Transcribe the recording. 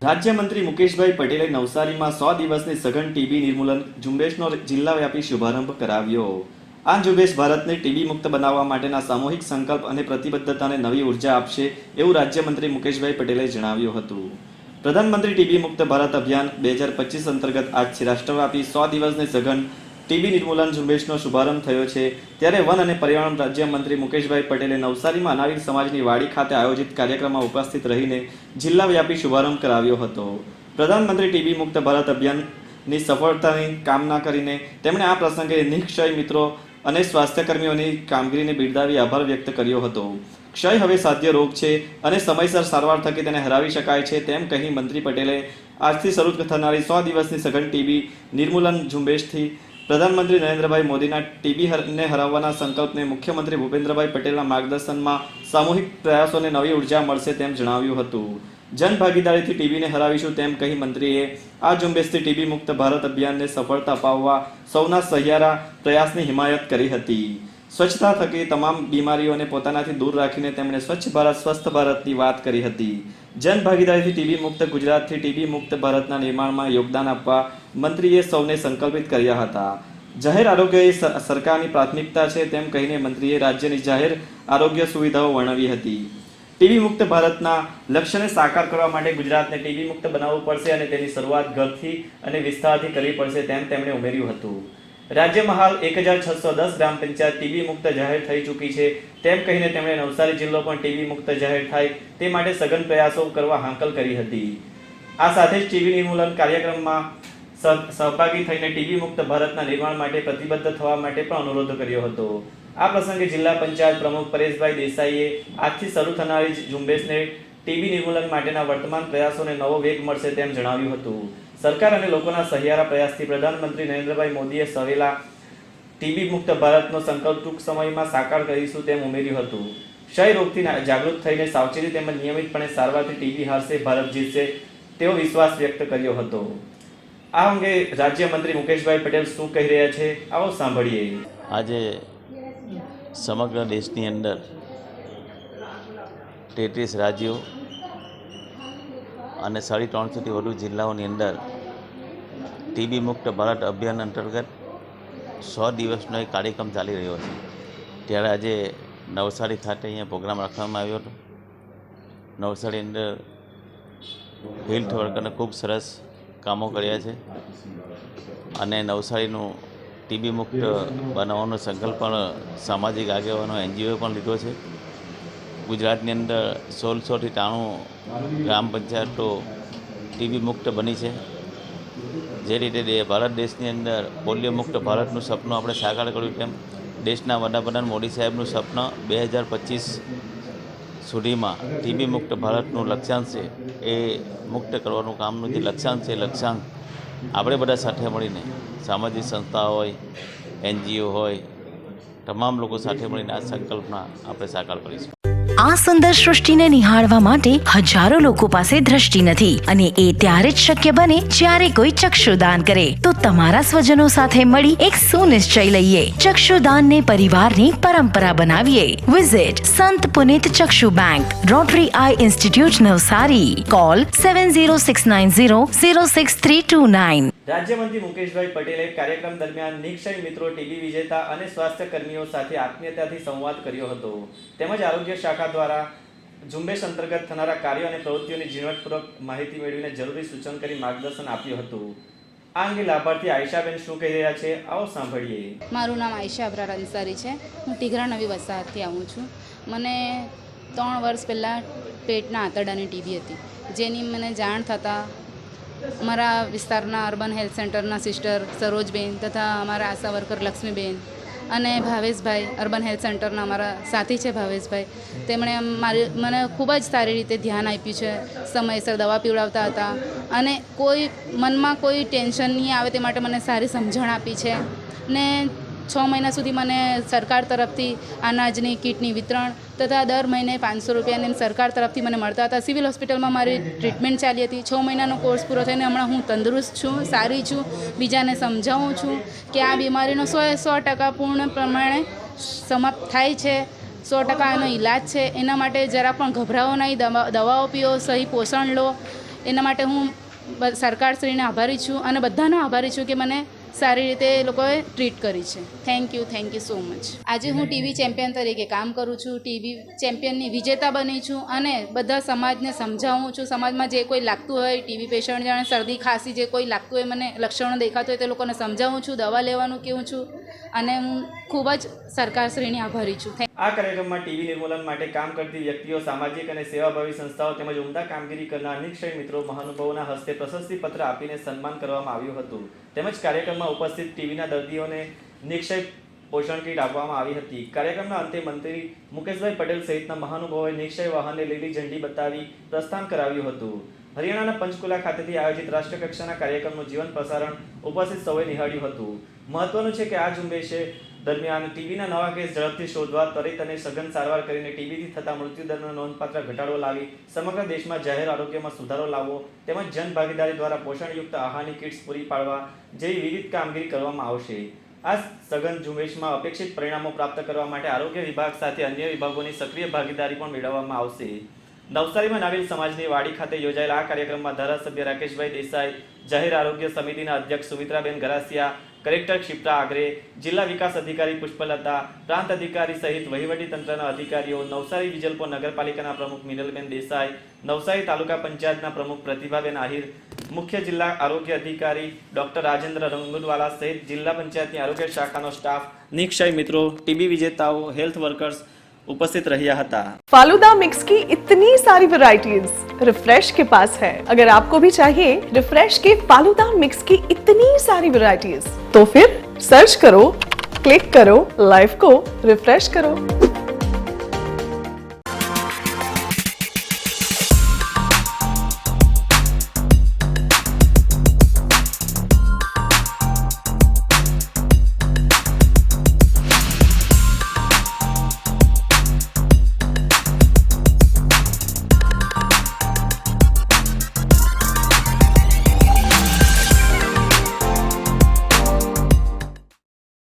રાજ્યમંત્રી મુકેશભાઈ પટેલે નવસારીમાં 100 દિવસની સઘન ટીબી નિર્મૂલન ઝુંબેશનો જિલ્લાવ્યાપી શુભારંભ કરાવ્યો। આ ઝુંબેશ ભારતને ટીબી મુક્ત બનાવવા માટેના સામૂહિક સંકલ્પ અને પ્રતિબદ્ધતાને નવી ઉર્જા આપશે એવું રાજ્યમંત્રી મુકેશભાઈ પટેલે જણાવ્યું હતું। પ્રધાનમંત્રી ટીબી મુક્ત ભારત અભિયાન 2025 અંતર્ગત આજથી રાષ્ટ્રવ્યાપી 100 દિવસની સઘન ટીબી નિર્મૂલન ઝુંબેશનો શુભારંભ થયો છે। ત્યારે વન અને પર્યાવરણ રાજ્યમંત્રી મુકેશભાઈ પટેલે નવસારીમાં અનાવિલ સમાજની વાડી ખાતે આયોજિત કાર્યક્રમમાં ઉપસ્થિત રહીને જિલ્લાવ્યાપી શુભારંભ કરાવ્યો હતો। પ્રધાનમંત્રી ટીબી મુક્ત ભારત અભિયાનની સફળતાની કામના કરીને તેમણે આ પ્રસંગે નિઃક્ષય મિત્રો અને સ્વાસ્થ્યકર્મીઓની કામગીરીને બિરદાવી આભાર વ્યક્ત કર્યો હતો। ક્ષય હવે સાધ્ય રોગ છે અને સમયસર સારવાર થકી તેને હરાવી શકાય છે તેમ કહી મંત્રી પટેલે આજથી શરૂ થનારી 100 દિવસની સઘન ટીબી નિર્મૂલન ઝુંબેશથી પ્રધાનમંત્રી નરેન્દ્રભાઈ મોદીના ટીબીને હરાવવાના સંકલ્પને મુખ્યમંત્રી ભૂપેન્દ્રભાઈ પટેલના માર્ગદર્શનમાં સામૂહિક પ્રયાસોને નવી ઉર્જા મળશે તેમ જણાવ્યું હતું। જનભાગીદારીથી ટીબીને હરાવીશું તેમ કહી મંત્રીએ આ ઝુંબેશથી ટીબી મુક્ત ભારત અભિયાનને સફળતા અપાવવા સૌના સહિયારા પ્રયાસની હિમાયત કરી હતી। સ્વચ્છતા થકી તમામ બીમારીઓને પોતાનાથી દૂર રાખીને તેમણે સ્વચ્છ ભારત સ્વસ્થ ભારતની વાત કરી હતી। જનભાગીદારીથી ટીબી મુક્ત ગુજરાતથી ટીબી મુક્ત ભારતના નિર્માણમાં યોગદાન આપવા મંત્રીએ સૌને સંકલ્પિત કર્યા હતા। જાહેર આરોગ્ય એ સરકારની પ્રાથમિકતા છે તેમ કહીને મંત્રીએ રાજ્યની જાહેર આરોગ્ય સુવિધાઓ વર્ણવી હતી। ટીબી મુક્ત ભારતના લક્ષ્યને સાકાર કરવા માટે ગુજરાતને ટીબી મુક્ત બનાવવું પડશે અને તેની શરૂઆત ઘરથી અને વિસ્તારથી કરવી પડશે તેમ તેમણે ઉમેર્યું હતું। રાજ્યમાં હાલ 1610 ગ્રામ પંચાયત ટીબી મુક્ત જાહેર થઈ ચૂકી છે તેમ કહીને તેમણે નવસારી જિલ્લો પણ ટીબી મુક્ત જાહેર થાય તે માટે સઘન પ્રયાસો કરવા હાંકલ કરી હતી। આ સાથે જ ટીબી નિર્મૂલન કાર્યક્રમમાં સહભાગી થઈને ટીબી મુક્ત ભારતના નિર્માણ માટે પ્રતિબદ્ધ થવા માટે પણ અનુરોધ કર્યો હતો। આ પ્રસંગે જિલ્લા પંચાયત પ્રમુખ પરેશભાઈ દેસાઈએ આજથી શરૂ થનારી ઝુંબેશને ટીબી નિર્મૂલન માટેના વર્તમાન પ્રયાસોને નવો વેગ મળશે તેમ જણાવ્યું હતું। સરકાર અને લોકોના સહિયારા પ્રયાસથી પ્રધાનમંત્રી નરેન્દ્રભાઈ મોદીએ સવેલા ટીબી મુક્ત ભારતનો સંકલ્પ ટૂંક સમયમાં સાકાર કરીશું તેમ ઉમેર્યું હતું। ક્ષય રોગથી જાગૃત થઈને સાવચેતી તેમજ નિયમિતપણે સારવારથી ટીબી હારશે ભારત જીતશે તેવો વિશ્વાસ વ્યક્ત કર્યો હતો। આ અંગે રાજ્યમંત્રી મુકેશભાઈ પટેલ શું કહી રહ્યા છે આવો સાંભળીએ। આજે સમગ્ર દેશની અંદર 33 રાજ્યો અને 350થી વધુ જિલ્લાઓની અંદર ટીબી મુક્ત ભારત અભિયાન અંતર્ગત 100 દિવસનો એક કાર્યક્રમ ચાલી રહ્યો છે। ત્યારે આજે નવસારી ખાતે અહીંયા પ્રોગ્રામ રાખવામાં આવ્યો હતો। નવસારી અંદર હેલ્થ વર્કરને ખૂબ સરસ કામો કર્યા છે અને નવસારીનું ટીબી મુક્ત બનાવવાનો સંકલ્પ પણ સામાજિક આગેવાનો NGOએ પણ લીધો છે। ગુજરાતની અંદર 1600થી 93 ગ્રામ પંચાયતો ટીબી મુક્ત બની છે। જે રીતે ભારત દેશની અંદર પોલિયો મુક્ત ભારતનું સપનું આપણે સાકાર કર્યું તેમ દેશના વડાપ્રધાન મોદી સાહેબનું સપનું 2025 સુધીમાં ટીબી મુક્ત ભારતનું લક્ષ્યાંક છે એ મુક્ત કરવાનું કામનું જે લક્ષ્યાંક છે લક્ષ્યાંક આપણે બધા સાથે મળીને સામાજિક સંસ્થા હોય NGO હોય તમામ લોકો સાથે મળીને આ સંકલ્પના આપણે સાકાર કરીશું। આ સુંદર સૃષ્ટિને નિહાળવા માટે હજારો લોકો પાસે દ્રષ્ટિ નથી અને એ ત્યારે જ શક્ય બને જ્યારે કોઈ ચક્ષુદાન કરે। તો તમારા સ્વજનો સાથે મળી એક સુનિશ્ચય લઈએ, ચક્ષુદાનને પરિવારની પરંપરા બનાવીએ। Visit Sant Punit Chakshu Bank, Rotary Eye Institute Navsari, call 7069006329। રાજ્યમંત્રી મુકેશભાઈ પટેલે કાર્યક્રમ દરમિયાન નિઃક્ષય મિત્રો ટીબી વિજેતા અને સ્વાસ્થ્ય કર્મીઓ સાથે આત્મીયતાથી સંવાદ કર્યો હતો તેમજ આરોગ્ય શાખા દ્વારા ઝુંબેશ અંતર્ગત થનારા કાર્યો અને પ્રવૃત્તિઓની ઝીણવટપૂર્વક માહિતી મેળવીને જરૂરી સૂચન કરી માર્ગદર્શન આપ્યું હતું। આ અંગે લાભાર્થી આયશાબેન શું કહી રહ્યા છે આવો સાંભળીએ। મારું નામ આયશા અબરાર અંસારી છે। હું ટીઘરા નવી વસાહતથી આવું છું। મને 3 વર્ષ પહેલાં પેટના આંતરડાની ટીબી હતી, જેની મને જાણ થતાં અમારા વિસ્તારના અર્બન હેલ્થ સેન્ટરના સિસ્ટર સરોજબેન તથા અમારા આશા વર્કર લક્ષ્મીબેન અને ભાવેશભાઈ અર્બન હેલ્થ સેન્ટરના અમારા સાથી છે ભાવેશભાઈ, તેમણે મને ખૂબ જ સારી રીતે ધ્યાન આપ્યું છે। સમયસર દવા પીવડાવતા હતા અને કોઈ મનમાં કોઈ ટેન્શન નહીં આવે તે માટે મને સારી સમજણ આપી છે ને 6 મહિના સુધી મને સરકાર તરફથી અનાજની કીટની વિતરણ તથા દર મહિને 500 રૂપિયાની સરકાર તરફથી મને મળતા હતા। સિવિલ હોસ્પિટલમાં મારી ટ્રીટમેન્ટ ચાલી હતી। 6 મહિનાનો કોર્સ પૂરો થઈને હમણાં હું તંદુરસ્ત છું, સારી છું, બીજાને સમજાવું છું કે આ બીમારીનો 100% પૂર્ણ પ્રમાણે સમાપ્ત થાય છે। 100% એનો ઈલાજ છે। એના માટે જરા પણ ગભરાવો નહીં, દવાઓ પીઓ, સહી પોષણ લો। એના માટે હું સરકારશ્રીને આભારી છું અને બધાનો આભારી છું કે મને સારી રીતે એ લોકોએ ટ્રીટ કરી છે. Thank you so much. આજે હું ટીબી ચેમ્પિયન તરીકે કામ કરું છું. ટીબી ચેમ્પિયનની વિજેતા બની છું અને બધા સમાજને સમજાવું છું. સમાજમાં જે કોઈ લાગતું હોય ટીબી પેશન્ટ જાણે શરદી ખાંસી જે કોઈ લાગતું હોય મને લક્ષણો દેખાતું હોય તે લોકોને સમજાવું છું, દવા લેવાનું કહું છું અને હું ખૂબ જ સરકારશ્રીની આભારી છું. આ કાર્યક્રમમાં ટીબી નિર્મૂલન માટે કામ કરતી વ્યક્તિઓ, સામાજિક અને સેવાભાવી સંસ્થાઓ તેમજ ઉમદા કામગીરી કરનાર નિક્ષય મિત્રો, મહાનુભાવોના હસ્તે પ્રશસ્તિપત્ર આપીને સન્માન કરવામાં આવ્યું હતું. તેમજ કાર્યક્રમમાં ઉપસ્થિત ટીબીના દર્દીઓને નિક્ષય પોષણ કીટ આપવામાં આવી હતી. કાર્યક્રમના અંતે મંત્રી મુકેશભાઈ પટેલ સહિતના મહાનુભાવોએ નિક્ષય વાહનને લીલી ઝંડી બતાવી પ્રસ્થાન કરાવ્યું હતું. હરિયાણાના પંચકુલા ખાતેથી આયોજિત રાષ્ટ્રકક્ષાના કાર્યક્રમનું જીવન પ્રસારણ ઉપસ્થિત સૌએ નિહાળ્યું હતું. મહત્વનું છે કે આ ઝુંબેશે દરમિયાન ટીબીના નવા કેસ ઝડપથી શોધવા, ત્વરિત અને સઘન સારવાર કરીને ટીબીથી થતા મૃત્યુદરનો નોંધપાત્ર ઘટાડો લાવી સમગ્ર દેશમાં જાહેર આરોગ્યમાં સુધારો લાવવો તેમજ જનભાગીદારી દ્વારા પોષણયુક્ત આહારની કિટ્સ પૂરી પાડવા જેવી વિવિધ કામગીરી કરવામાં આવશે. આ સઘન ઝુંબેશમાં અપેક્ષિત પરિણામો પ્રાપ્ત કરવા માટે આરોગ્ય વિભાગ સાથે અન્ય વિભાગોની સક્રિય ભાગીદારી પણ મેળવવામાં આવશે. નવસારીમાં નાવિલ સમાજની વાડી ખાતે યોજાયેલા આ કાર્યક્રમમાં ધારાસભ્ય રાકેશભાઈ દેસાઈ, જાહેર આરોગ્ય સમિતિના અધ્યક્ષ સુમિત્રાબેન ગરાસિયા, કલેક્ટર ક્ષિપ્રા આગરે, જિલ્લા વિકાસ અધિકારી પુષ્પલતા, પ્રાંત અધિકારી સહિત વહીવટી તંત્રના અધિકારીઓ, નવસારી વિજલપોર નગરપાલિકાના પ્રમુખ મિનલબેન દેસાઈ, નવસારી તાલુકા પંચાયતના પ્રમુખ પ્રતિભાબેન આહિર, મુખ્ય જિલ્લા આરોગ્ય અધિકારી ડોક્ટર રાજેન્દ્ર રંગુરવાલા સહિત જિલ્લા પંચાયતની આરોગ્ય શાખાનો સ્ટાફ, નિક્ષય મિત્રો, ટીબી વિજેતાઓ, હેલ્થ વર્કર્સ उपस्थित रहा था. फालूदा मिक्स की इतनी सारी वैरायटीज रिफ्रेश के पास है. अगर आपको भी चाहिए रिफ्रेश के फालूदा मिक्स की इतनी सारी वैरायटीज तो फिर सर्च करो, क्लिक करो, लाइफ को रिफ्रेश करो.